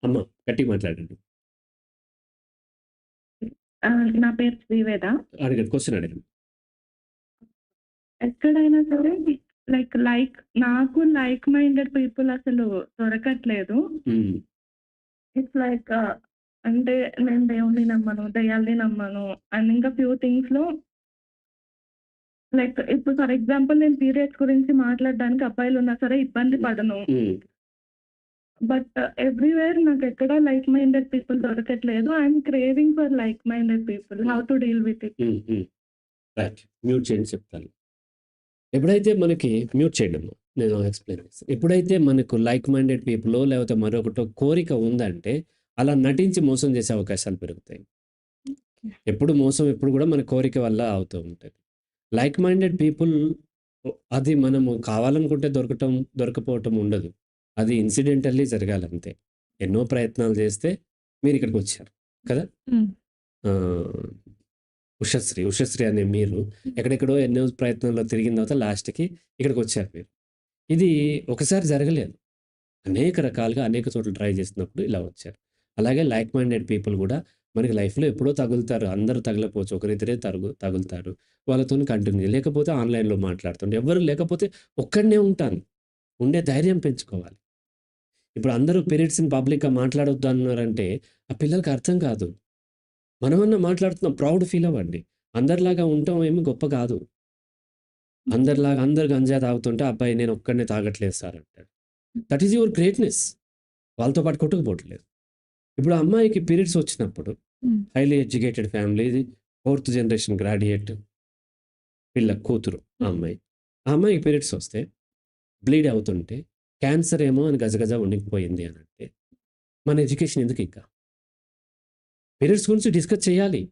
అమ్మ గట్టిగా మాట్లాడండి. నా పేరు శ్రీవేద. అడగండి. క్వెషన్ అడగండి. ఎక్కడైనా సరే నాకు లైక్ మైండెడ్ పీపుల్ అసలు దొరకట్లేదు. హ్మ్. ఇట్స్ అంటే నేను దేవుడిని నమ్మను, దెయ్యాల్ని నమ్మను అండ్ ఇంకా ఫ్యూ థింగ్స్‌లో ఇప్పుడు ఫర్ ఎగ్జాంపుల్ నేను పీరియడ్స్ గురించి మాట్లాడడానికి అబ్బాయిలున్నా సరే ఇబ్బంది పడను. హ్మ్. బట్ ఎవ్రీవేర్ నాకెక్కడ లైక్ మైండెడ్ పీపుల్ దొరకట్లేదు. I'm craving for like minded people. How to deal with it? Hmm. Hmm. Right. Mute చేయండి చెప్తాను. ఎప్పుడైతే మనకి మ్యూట్ చేయడము. నేను ఎక్స్‌ప్లెయిన్ చేస్తాను. ఎప్పుడైతే మనకు లైక్ మైండెడ్ పీపులో లేకపోతే మరొకటో కోరిక ఉందంటే, అలా నటించి మోసం చేసే అవకాశాలు పెరుగుతాయి. ఎప్పుడు మోసం ఎప్పుడు కూడా మన కోరిక వల్ల అవుతూ ఉంటది. లైక్ మైండెడ్ పీపుల్ అది మనము కావాలనుకుంటే దొరకపోవటం ఉండదు. అది ఇన్సిడెంటల్లీ జరగాలంతే. ఎన్నో ప్రయత్నాలు చేస్తే మీరిక్కడికొచ్చారు. కదా! హ్మ్. ఉషశ్రీ అనే మీరు ఎక్కడెక్కడో ఎన్నో ప్రయత్నాల్లో తిరిగిన తర్వాత లాస్ట్‌కి ఇక్కడికొచ్చారు మీరు. ఇది ఒకసారి జరగలేదు. అనేక రకాలుగా అనేక చోట్ల ట్రై చేసినప్పుడు ఇలా వచ్చారు. అలాగే లైక్ మైండెడ్ పీపుల్ గూడా మనకి లైఫ్‌లో ఎప్పుడో తగులుతారు. అందరూ తగలకపోవచ్చు. ఒకరిద్దరే తగులుతారు. వాళ్ళతోని కంటిన్యూ లేకపోతే ఆన్‌లైన్‌లో మాట్లాడుతుండే. ఎవ్వరు లేకపోతే ఒక్కడినే ఉంటాను. ఉండే ధైర్యం పెంచుకోవాలి. ఇప్పుడు అందరూ పీరియడ్స్‌ని పబ్లిక్‌గా మాట్లాడొద్దు అన్నారంటే ఆ పిల్లలకి అర్థం కాదు. మనమన్నా మాట్లాడుతున్నాం ప్రౌడ్ ఫీల్ అవ్వండి. అందరిలాగా ఉండటం ఏమి గొప్ప కాదు. అందరిలాగా అందరూ గంజాయి తాగుతుంటే అబ్బాయి నేను ఒక్కడినే తాగట్లేదు సార్ అంటాడు. That is your greatness. వాళ్ళతో పాటు కొట్టుకుపోవట్లేదు. ఇప్పుడు ఆ అమ్మాయికి పీరియడ్స్ వచ్చినప్పుడు highly educated family fourth generation graduate కూతురు ఆ అమ్మాయి. ఆ అమ్మాయికి పీరియడ్స్ వస్తే బ్లీడ్ అవుతుంటే క్యాన్సర్ ఏమో అని గజగజ వణికిపోయింది అని అంటే మన ఎడ్యుకేషన్ ఎందుకు ఇంకా? పీరియడ్స్ గురించి డిస్కస్ చేయాలి.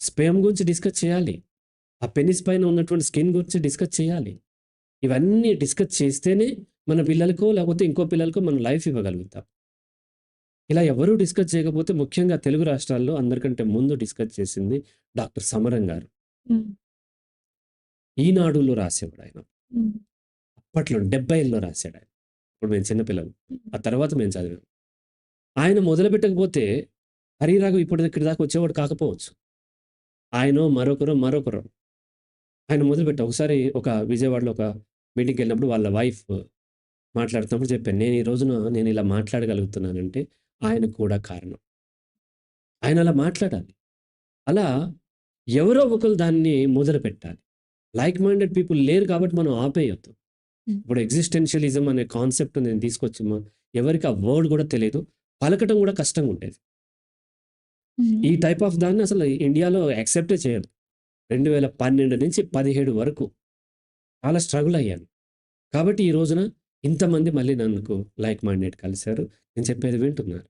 స్పెర్మ్ గురించి డిస్కస్ చేయాలి. ఆ పెనిస్ పైన ఉన్నటువంటి స్కిన్ గురించి డిస్కస్ చేయాలి. ఇవన్నీ డిస్కస్ చేస్తేనే మన పిల్లలకో లేకపోతే ఇంకో పిల్లలకో మనం లైఫ్ ఇవ్వగలుగుతాం. ఇలా ఎవరూ డిస్కస్ చేయకపోతే ముఖ్యంగా తెలుగు రాష్ట్రాల్లో అందరికంటే ముందు డిస్కస్ చేసింది డాక్టర్ సమరం గారు. ఈనాడులో రాసేవాడాయన. అప్పట్లో 70ల్లో రాసాడాయన. ఇప్పుడు మేము చిన్న పిల్లలం. ఆ తర్వాత మేము చదివాం. ఆయన మొదలుపెట్టకపోతే హరిరాఘవ్ ఇక్కడి దాకా వచ్చేవాడు కాకపోవచ్చు. ఆయనో మరొకరో ఆయన మొదలుపెట్టారు. ఒకసారి విజయవాడలో ఒక మీటింగ్‌కెళ్ళినప్పుడు వాళ్ళ వైఫ్ మాట్లాడుతున్నప్పుడు చెప్పాను. నేను ఈ రోజున నేను ఇలా మాట్లాడగలుగుతున్నానంటే ఆయనకు కూడా కారణం. ఆయన అలా మాట్లాడాలి. అలా ఎవరో ఒకళ్ళు దాన్ని మొదలుపెట్టాలి. లైక్ మైండెడ్ పీపుల్ లేరు కాబట్టి మనం ఆపేయొద్దు. ఇప్పుడు ఎగ్జిస్టెన్షియలిజం అనే కాన్సెప్ట్ నేను తీసుకొచ్చి ఎవరికి ఆ వర్డ్ కూడా తెలీదు. పలకటం కూడా కష్టంగా ఉండేది. ఈ టైప్ ఆఫ్ దాన్ని అసలు ఇండియాలో యాక్సెప్టే చేయరు. 2012 నుంచి 17 వరకు చాలా స్ట్రగుల్ అయ్యాను. కాబట్టి ఈ రోజున ఇంతమంది మళ్ళీ నన్నుకు లైక్ మైండెడ్ కలిసారు. నేను చెప్పేది వింటున్నారు.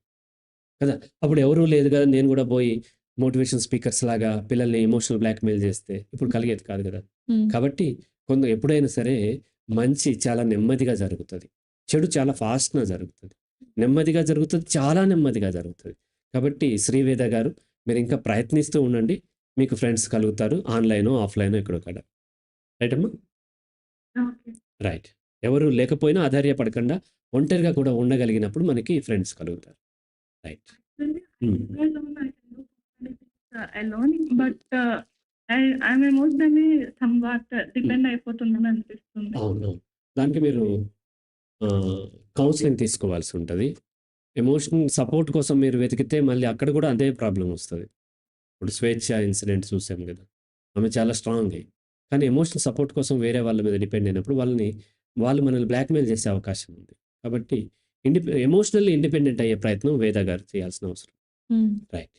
కదా! అప్పుడు ఎవరు లేదు కదా! నేను కూడా పోయి మోటివేషన్ స్పీకర్స్ లాగా పిల్లల్ని ఎమోషనల్ బ్లాక్‌మెయిల్ చేస్తే ఇప్పుడు కలిగేది కాదు కదా! కాబట్టి ఎప్పుడైనా సరే మంచి చాలా నెమ్మదిగా జరుగుతది. చెడు చాలా ఫాస్ట్‌గా జరుగుతది. నెమ్మదిగా జరుగుతది. చాలా నెమ్మదిగా జరుగుతది. కాబట్టి శ్రీవేద గారు మీరింకా ప్రయత్నిస్తూ ఉండండి. మీకు ఫ్రెండ్స్ కలుగుతారు. ఆన్‌లైనో, ఆఫ్‌లైనో ఎక్కడో కాడ. రైట్ అమ్మా? ఓకే. రైట్. ఎవరు లేకపోయినా ఆధార్యపడకుండా ఒంటరిగా కూడా ఉండగలిగినప్పుడు మనకి ఫ్రెండ్స్ కలుగుతారు. Right. Hmm. Alone but I'm emotionally somewhat depend అయిపోతున్నాను అనిపిస్తుంది. అవును. దానికి మీరు కౌన్సెలింగ్ తీసుకోవాల్సి ఉంటది. ఎమోషనల్ సపోర్ట్ కోసం మీరు వెతికితే మళ్ళీ అక్కడ కూడా అదే ప్రాబ్లమ్ వస్తది. ఇప్పుడు స్వేచ్ఛ ఇన్సిడెంట్ చూసాం గదా! ఆమె చాలా స్ట్రాంగే. కానీ ఎమోషనల్ సపోర్ట్ కోసం వేరే వాళ్ళ మీద డిపెండ్ అయినప్పుడు వాళ్ళు మనల్ని బ్లాక్‌మెయిల్ చేసే అవకాశం ఉంది. కాబట్టి ఎమోషనల్లీ ఇండిపెండెంట్ అయ్యే ప్రయత్నం వేద గారు చేయాల్సిన అవసరం. రైట్.